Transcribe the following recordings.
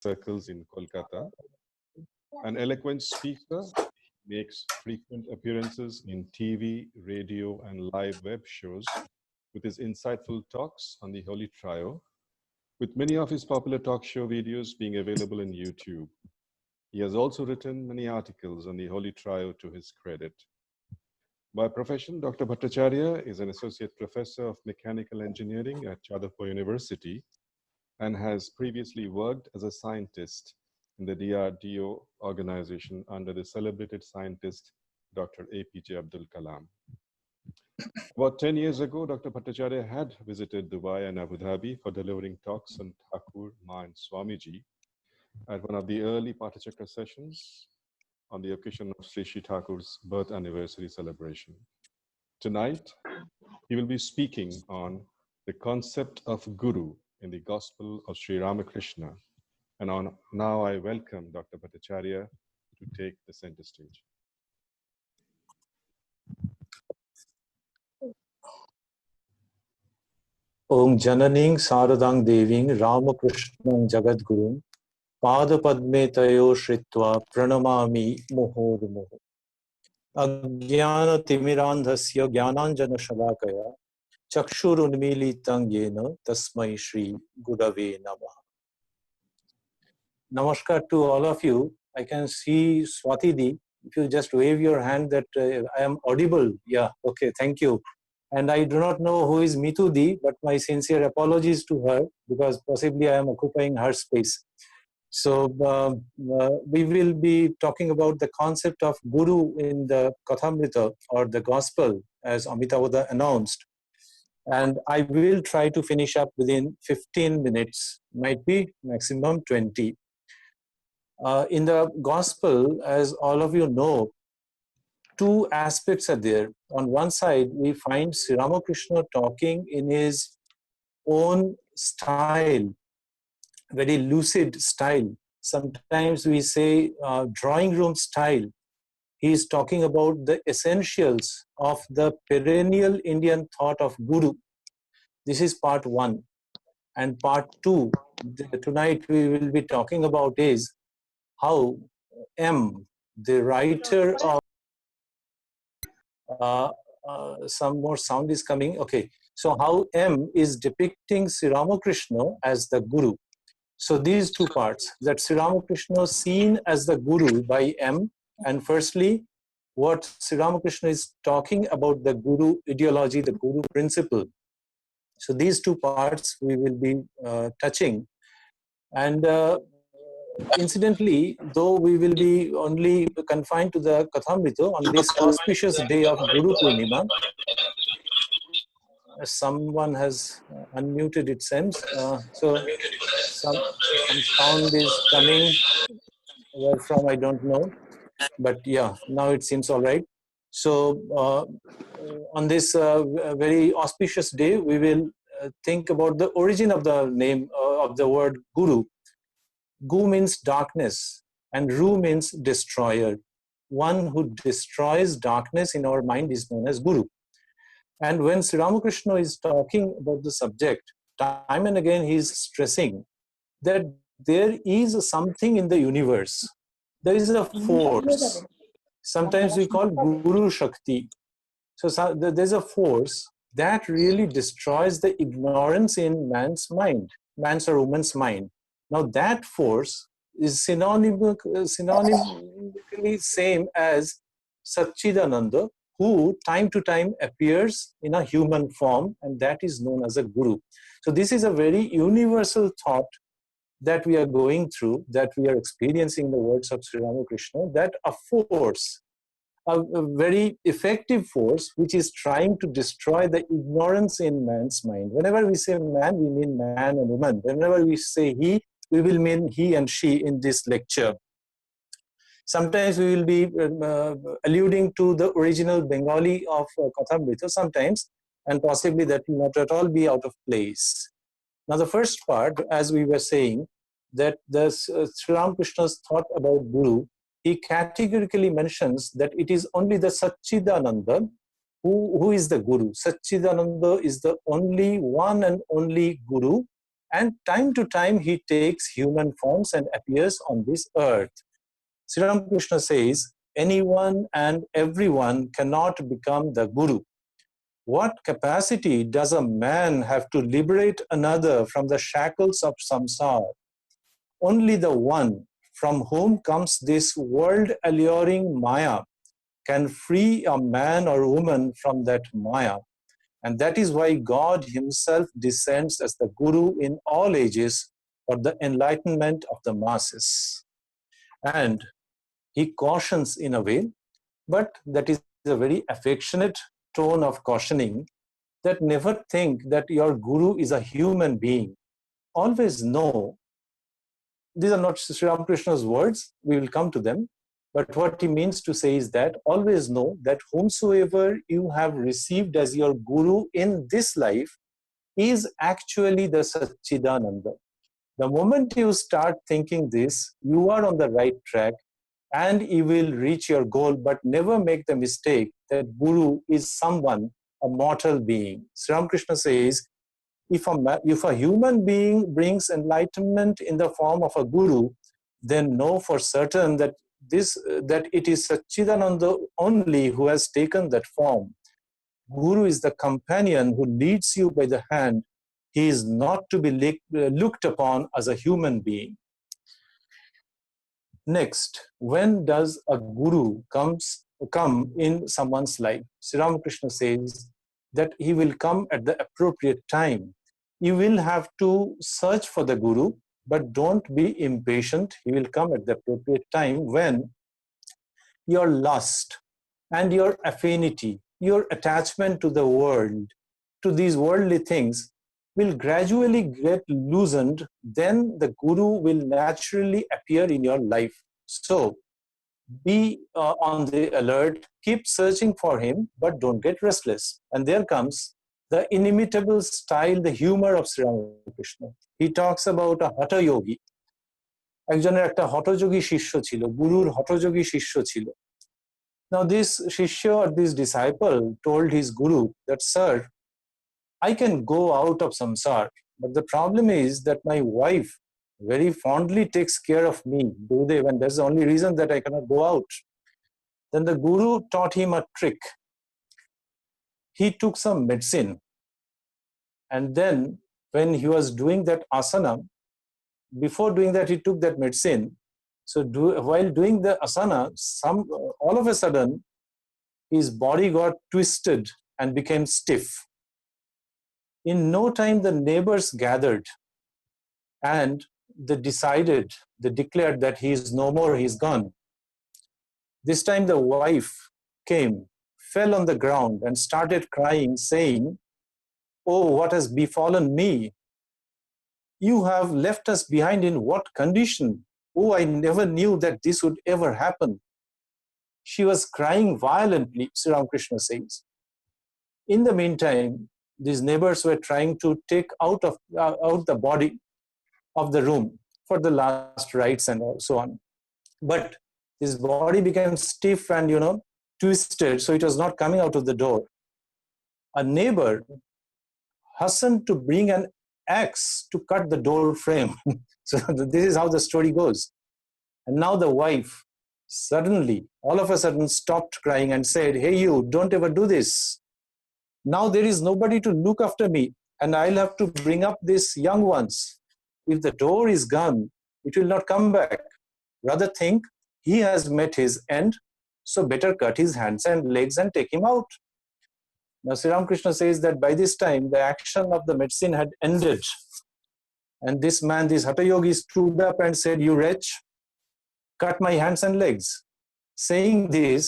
circles in Kolkata. An eloquent speaker, makes frequent appearances in TV, radio, and live web shows with his insightful talks on the Holy Trio, with many of his popular talk show videos being available on YouTube. He has also written many articles on the Holy Trio to his credit. By profession, Dr. Bhattacharya is an associate professor of mechanical engineering at Jadavpur University and has previously worked as a scientist in the DRDO organization under the celebrated scientist, Dr. APJ Abdul Kalam. About 10 years ago, Dr. Bhattacharya had visited Dubai and Abu Dhabi for delivering talks on Thakur, Ma and Swamiji at one of the early Pathachakra sessions on the occasion of Sri Sri Thakur's birth anniversary celebration. Tonight, he will be speaking on the concept of Guru in the Gospel of Sri Ramakrishna. And now I welcome Dr. Bhattacharya to take the center stage. Om Jananing Saradang Deving Ramakrishnan Jagadgurun Pada Padme Tayo Shritva Pranamami Muhod Muho Agyana Timirandhasya Gyananjana Shalakaya Chakshurunmilitang Yena Tasmai Shri Gurave Namaha. Namaskar to all of you. I can see Swati Di. If you just wave your hand that I am audible. Yeah, okay, thank you. And I do not know who is Mitu Di, but my sincere apologies to her because possibly I am occupying her space. So we will be talking about the concept of Guru in the Kathamrita or the Gospel as Amitabha announced. And I will try to finish up within 15 minutes, might be maximum 20. In the Gospel, as all of you know, two aspects are there. On one side, we find Sri Ramakrishna talking in his own style, very lucid style. Sometimes we say drawing room style. He is talking about the essentials of the perennial Indian thought of Guru. This is part one. And part two, tonight we will be talking about is how M, the writer of some more sound is coming. Okay, so how M is depicting Sri Ramakrishna as the Guru. So these two parts, that Sri Ramakrishna seen as the Guru by M, and firstly, what Sri Ramakrishna is talking about the Guru ideology, the Guru principle. So these two parts we will be touching. And incidentally, though we will be only confined to the Kathamrita on this auspicious day of Guru Purnima, someone has unmuted, it seems. So some sound is coming, where from I don't know, but yeah, now it seems all right. So on this very auspicious day, we will think about the origin of the name of the word Guru. Gu means darkness and Ru means destroyer. One who destroys darkness in our mind is known as Guru. And when Sri Ramakrishna is talking about the subject, time and again he is stressing that there is something in the universe. There is a force. Sometimes we call Guru Shakti. So there's a force that really destroys the ignorance in man's mind, man's or woman's mind. Now that force is synonymically same as Satchidananda, who time to time appears in a human form, and that is known as a Guru. So this is a very universal thought that we are going through, that we are experiencing in the words of Sri Ramakrishna, that a force, a very effective force, which is trying to destroy the ignorance in man's mind. Whenever we say man, we mean man and woman. Whenever we say he, we will mean he and she in this lecture. Sometimes we will be alluding to the original Bengali of Kathamrita sometimes, and possibly that will not at all be out of place. Now the first part, as we were saying, that the Sri Ramakrishna's thought about Guru, he categorically mentions that it is only the Satchidananda who is the Guru. Satchidananda is the only one and only Guru And time to time, he takes human forms and appears on this earth. Sri Ramakrishna says, anyone and everyone cannot become the guru. What capacity does a man have to liberate another from the shackles of samsara? Only the one from whom comes this world-alluring maya can free a man or woman from that maya. And that is why God himself descends as the guru in all ages for the enlightenment of the masses. And he cautions in a way, but that is a very affectionate tone of cautioning, that never think that your guru is a human being. Always know, these are not Sri Ramakrishna's words, we will come to them, but what he means to say is that always know that whomsoever you have received as your guru in this life is actually the Satchidananda. The moment you start thinking this, you are on the right track and you will reach your goal, but never make the mistake that guru is someone, a mortal being. Sri Ramakrishna says, if a human being brings enlightenment in the form of a guru, then know for certain that it is Satchidananda only who has taken that form. Guru is the companion who leads you by the hand. He is not to be looked upon as a human being. Next, when does a guru come in someone's life? Sri Ramakrishna says that he will come at the appropriate time. You will have to search for the guru, but don't be impatient. He will come at the appropriate time when your lust and your affinity, your attachment to the world, to these worldly things, will gradually get loosened. Then the guru will naturally appear in your life. So be on the alert, keep searching for him, but don't get restless. And there comes the inimitable style, the humor of Sri Ramakrishna. He talks about a hatha yogi. একজনের একটা হঠযোগী শিষ্য ছিল, গুরুর হঠযোগী শিষ্য ছিল. Now this shishya or this disciple told his guru that, sir, I can go out of samsara, but the problem is that my wife very fondly takes care of me, Gurudev, and that's the only reason that I cannot go out. Then the guru taught him a trick. He took some medicine, and then when he was doing that asana, before doing that he took that medicine. So while doing the asana, all of a sudden his body got twisted and became stiff. In no time the neighbors gathered and they declared that he is no more, he is gone. This time the wife came, fell on the ground and started crying, saying, "Oh, what has befallen me? You have left us behind in what condition? Oh, I never knew that this would ever happen." She was crying violently, Sri Ramakrishna says. In the meantime, these neighbors were trying to take out the body of the room for the last rites and so on. But his body became stiff and, twisted, so it was not coming out of the door. A neighbor hastened to bring an axe to cut the door frame. So this is how the story goes. And now the wife suddenly, all of a sudden, stopped crying and said, "Hey, you, don't ever do this. Now there is nobody to look after me, and I'll have to bring up these young ones. If the door is gone, it will not come back. Rather think he has met his end, so better cut his hands and legs and take him out." Now Sri Ramakrishna says that by this time, the action of the medicine had ended. And this man, this hatha yogi, stood up and said, "You wretch, cut my hands and legs." Saying this,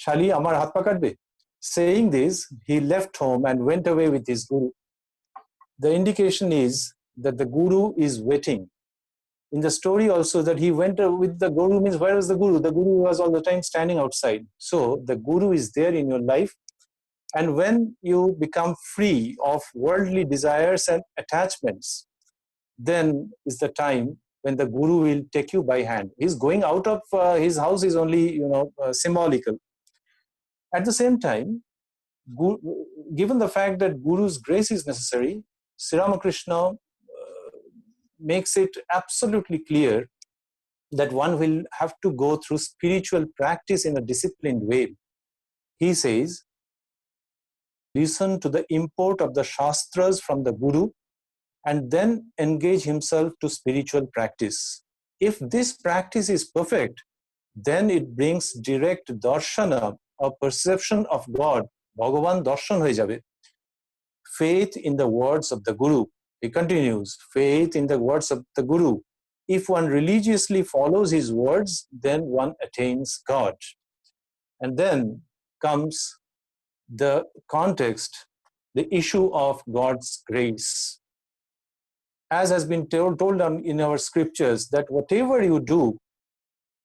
"Shali, amar hat pa katbe." Saying this, he left home and went away with his guru. The indication is that the guru is waiting. In the story also that he went with the guru means, where was the guru? The guru was all the time standing outside. So the guru is there in your life. And when you become free of worldly desires and attachments, then is the time when the guru will take you by hand. His going out of his house is only, symbolical. At the same time, given the fact that guru's grace is necessary, Sri Ramakrishna makes it absolutely clear that one will have to go through spiritual practice in a disciplined way. He says, listen to the import of the Shastras from the Guru and then engage himself to spiritual practice. If this practice is perfect, then it brings direct darshana, a perception of God. Bhagavan darshan hoye jabe. Faith in the words of the Guru. He continues, faith in the words of the Guru. If one religiously follows his words, then one attains God. And then comes the context, the issue of God's grace. As has been told in our scriptures, that whatever you do,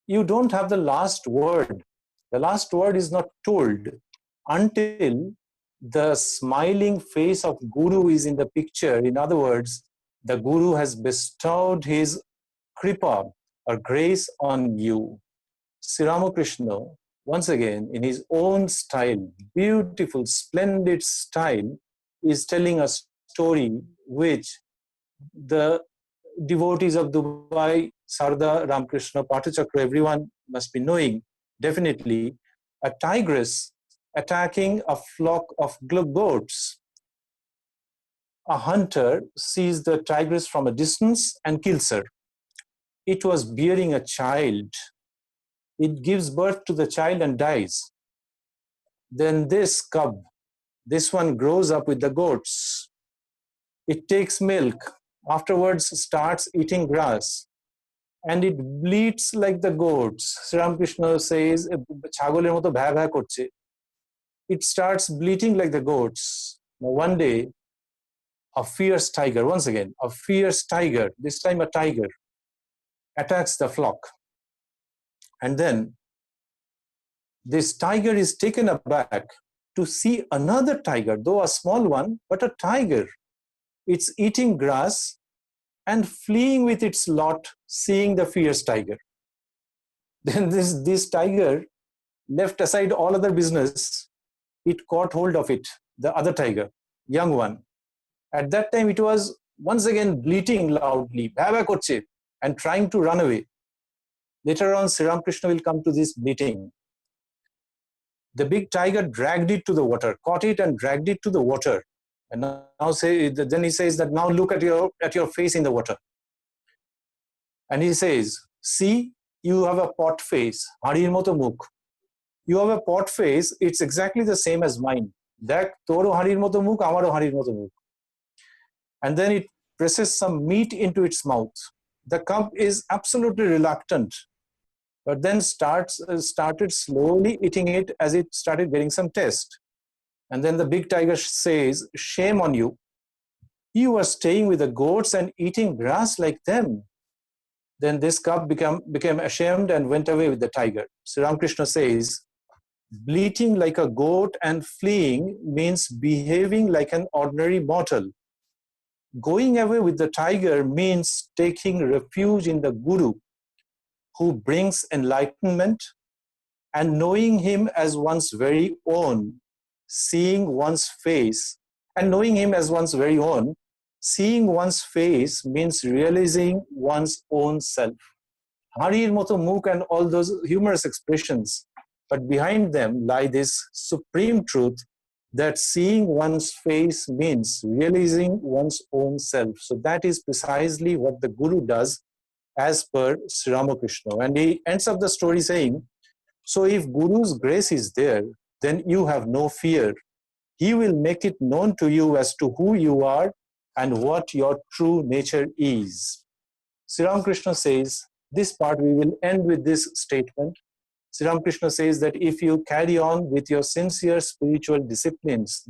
you don't have the last word. The last word is not told until the smiling face of Guru is in the picture. In other words, the Guru has bestowed his kripa or grace on you. Sri Ramakrishna, once again, in his own style, beautiful, splendid style, is telling a story which the devotees of Dubai, Sarada, Ramakrishna, Pathachakra, everyone must be knowing, definitely. A tigress attacking a flock of goats. A hunter sees the tigress from a distance and kills her. It was bearing a child. It gives birth to the child and dies. Then this cub, this one grows up with the goats. It takes milk, afterwards starts eating grass, and it bleats like the goats. Sri Ramakrishna says, "Chagoler moto bhai bhai korche." It starts bleating like the goats. Now one day, a fierce tiger, once again, a fierce tiger, this time a tiger, attacks the flock. And then this tiger is taken aback to see another tiger, though a small one, but a tiger. It's eating grass and fleeing with its lot, seeing the fierce tiger. Then this tiger left aside all other business. It caught hold of it, the other tiger, young one. At that time, it was once again bleating loudly, "Bhai korche," and trying to run away. Later on, Sri Ramakrishna will come to this bleating. The big tiger dragged it to the water, caught it and dragged it to the water. And then he says that, "Now look at your face in the water." And he says, "See, you have a pot face, harir moto mukh. You have a pot face, it's exactly the same as mine. Dekh, toro harir moto mukh, amaro harir moto mukh." And then it presses some meat into its mouth. The cub is absolutely reluctant, but then started slowly eating it as it started getting some taste. And then the big tiger says, "Shame on you. You are staying with the goats and eating grass like them." Then this cub became ashamed and went away with the tiger. Sri Ramakrishna says, bleating like a goat and fleeing means behaving like an ordinary mortal. Going away with the tiger means taking refuge in the Guru, who brings enlightenment, and knowing him as one's very own, seeing one's face, and knowing him as one's very own, seeing one's face means realizing one's own self. Harir moto mukh and all those humorous expressions, but behind them lie this supreme truth that seeing one's face means realizing one's own self. So that is precisely what the Guru does as per Sri Ramakrishna. And he ends up the story saying, "So if Guru's grace is there, then you have no fear. He will make it known to you as to who you are and what your true nature is." Sri Ramakrishna says, this part we will end with this statement. Sri Ramakrishna says that if you carry on with your sincere spiritual disciplines,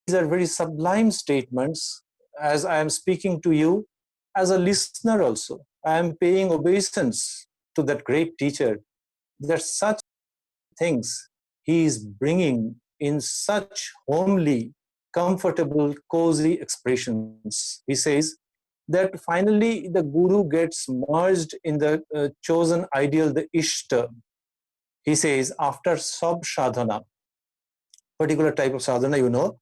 these are very sublime statements. As I am speaking to you, as a listener also, I am paying obeisance to that great teacher, that such things he is bringing in such homely, comfortable, cozy expressions. He says, that finally the Guru gets merged in the chosen ideal, the Ishta. He says, after Sab Sadhana, particular type of sadhana, you know,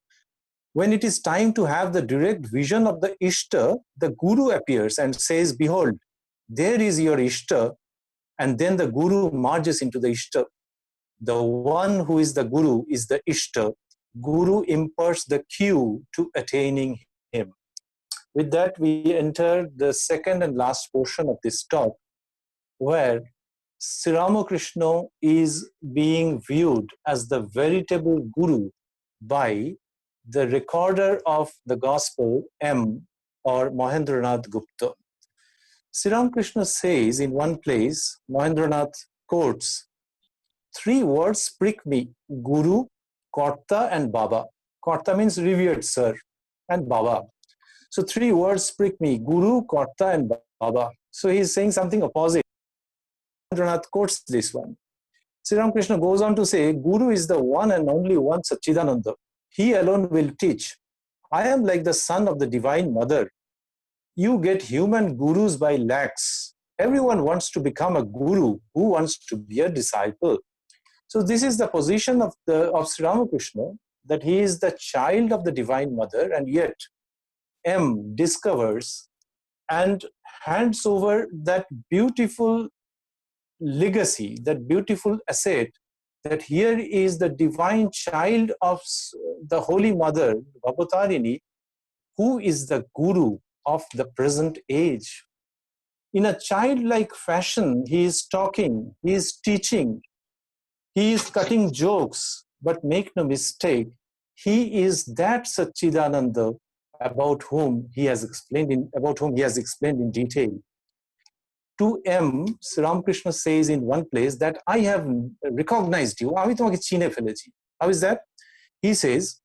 when it is time to have the direct vision of the Ishta, the Guru appears and says, behold, there is your Ishta, and then the Guru merges into the Ishta. The one who is the Guru is the Ishta. Guru imparts the cue to attaining him. With that, we enter the second and last portion of this talk, where Sri Ramakrishna is being viewed as the veritable Guru by the recorder of the Gospel, M, or Mahendranath Gupta. Sri Ramakrishna says in one place, Mahendranath quotes, 3 words prick me, Guru, Karta and Baba. Karta means revered sir, and Baba. So 3 words prick me, Guru, Karta and Baba. So he is saying something opposite. Mahendranath quotes this one. Sri Ramakrishna goes on to say, Guru is the one and only one Satchidananda. He alone will teach. I am like the son of the Divine Mother. You get human gurus by lakhs. Everyone wants to become a guru. Who wants to be a disciple? So this is the position of Sri Ramakrishna, that he is the child of the Divine Mother, and yet M discovers and hands over that beautiful legacy, that beautiful asset, that here is the divine child of the Holy Mother, Bhavatarini, who is the Guru of the present age. In a childlike fashion, he is talking, he is teaching, he is cutting jokes, but make no mistake, he is that Satchidananda about whom he has explained in detail. To M, Sri Ramakrishna says in one place that I have recognized you. How is that? He says,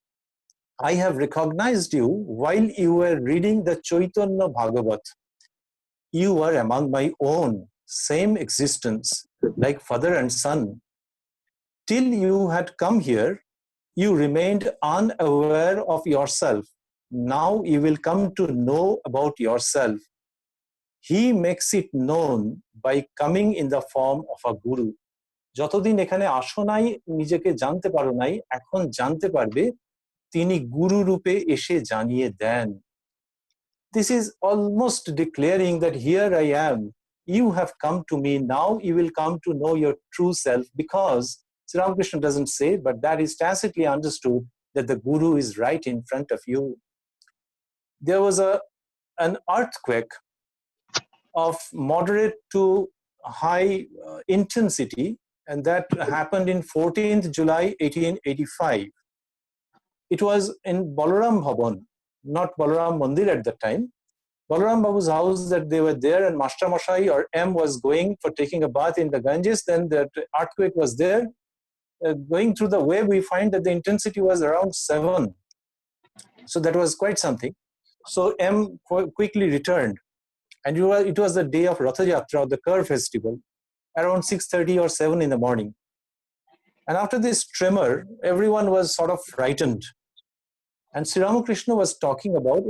I have recognized you while you were reading the Chaitanya Bhagavat. You were among my own, same existence, like father and son. Till you had come here, you remained unaware of yourself. Now you will come to know about yourself. He makes it known by coming in the form of a guru. যতদিন এখানে আসো নাই, নিজেকে জানতে পারো নাই, এখন জানতে পারবে, তিনি গুরু রূপে এসে জানিয়ে দেন. This is almost declaring that here I am, you have come to me, now you will come to know your true self, because Sri Ramakrishna doesn't say, but that is tacitly understood that the guru is right in front of you. There was an earthquake of moderate to high intensity, and that happened in 14th July 1885. It was in Balaram Bhavan, not Balaram Mandir at that time. Balaram Babu's house, that they were there, and Master Mashai or M was going for taking a bath in the Ganges. Then the earthquake was there. Going through the wave, we find that the intensity was around 7. So that was quite something. So M quickly returned. And it was the day of Ratha Yatra, the Kar festival, around 6:30 or 7 in the morning. And after this tremor, everyone was sort of frightened. And Sri Ramakrishna was talking about,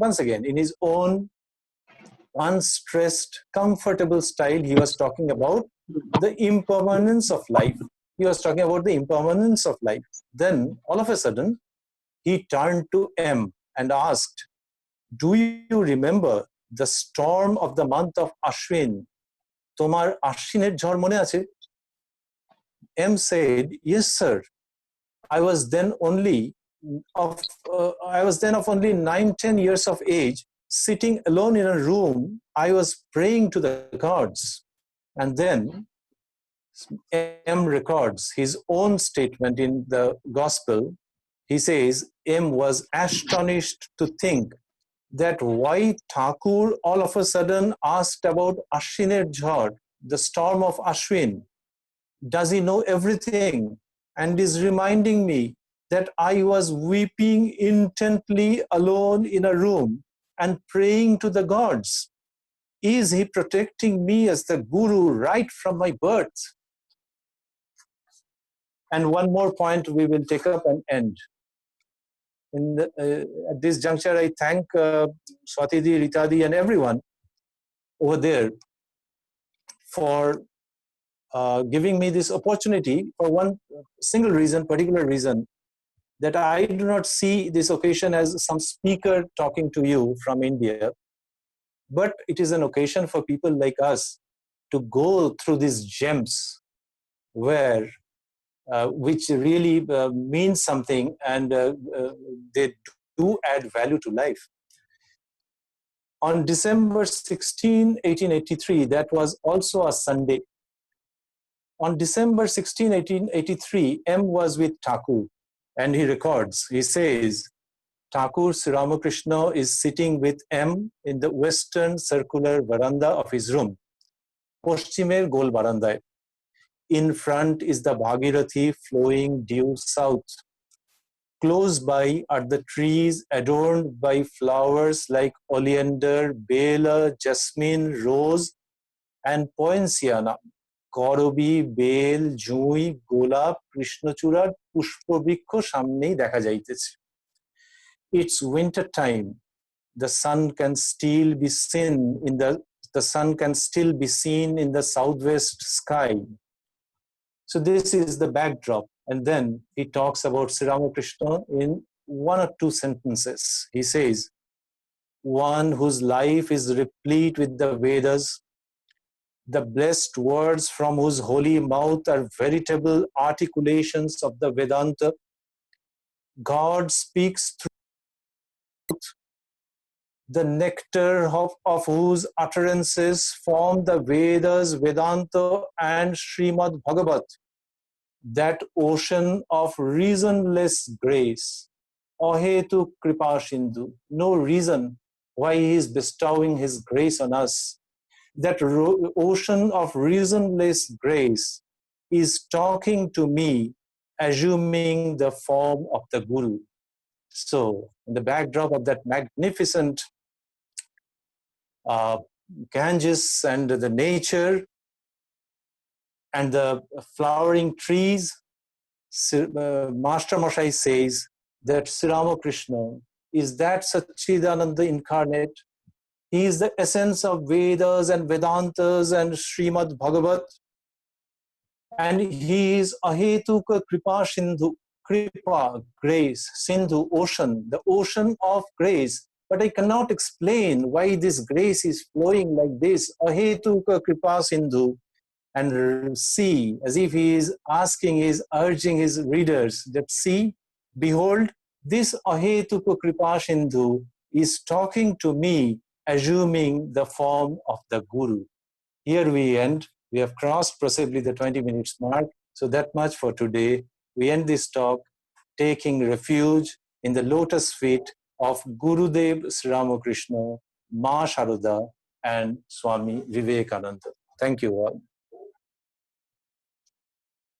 once again, in his own unstressed, comfortable style, he was talking about the impermanence of life. He was talking about the impermanence of life. Then, all of a sudden, he turned to M and asked, do you remember the storm of the month of Ashwin? Tomar Ashwiner jhor mone ache? M said, yes, sir. I was then of only 9-10 years of age, sitting alone in a room. I was praying to the gods. And then M records his own statement in the gospel. He says, M was astonished to think that why Thakur all of a sudden asked about Ashwiner Jhar, the storm of Ashwin. Does he know everything? And is reminding me that I was weeping intently alone in a room and praying to the gods. Is he protecting me as the guru right from my birth? And one more point we will take up and end. At this juncture, I thank Swati Di, Rita Di, and everyone over there for giving me this opportunity for one single reason, particular reason, that I do not see this occasion as some speaker talking to you from India, but it is an occasion for people like us to go through these gems where which really means something, and they do add value to life. On December 16, 1883, that was also a Sunday. On December 16, 1883, M was with Thakur, and he records, he says, Thakur Sri Ramakrishna is sitting with M in the western circular veranda of his room, Poshchimer Gol Barandaye. In front is the Bhagirathi flowing due south. Close by are the trees adorned by flowers like oleander, bela, jasmine, rose, and poinciana. Korobi, bel, jui, golap, krishnachura, pushpobriksho samnei dekha jaiteche. It's winter time. The sun can still be seen in the southwest sky. So this is the backdrop. And then he talks about Sri Ramakrishna in one or two sentences. He says, one whose life is replete with the Vedas, the blessed words from whose holy mouth are veritable articulations of the Vedanta. God speaks through the nectar of whose utterances form the Vedas, Vedanta, and Srimad Bhagavat. That ocean of reasonless grace, Ahetu Kripa Sindhu, no reason why he is bestowing his grace on us. That ocean of reasonless grace is talking to me, assuming the form of the Guru. So, in the backdrop of that magnificent Ganges and the nature and the flowering trees, Master Mashai says that Sri Ramakrishna is that Satchidananda incarnate. He is the essence of Vedas and Vedantas and Srimad Bhagavat. And he is Ahetuka Kripa Sindhu, Kripa, grace, Sindhu, ocean, the ocean of grace. But I cannot explain why this grace is flowing like this, Ahetuka Kripa Sindhu. And see, as if he is urging his readers that see, behold, this Ahetuka Kripa Sindhu is talking to me, assuming the form of the Guru. Here we end. We have crossed possibly the 20 minutes mark. So that much for today. We end this talk taking refuge in the lotus feet of Gurudev Sri Ramakrishna, Ma Sarada, and Swami Vivekananda. Thank you all.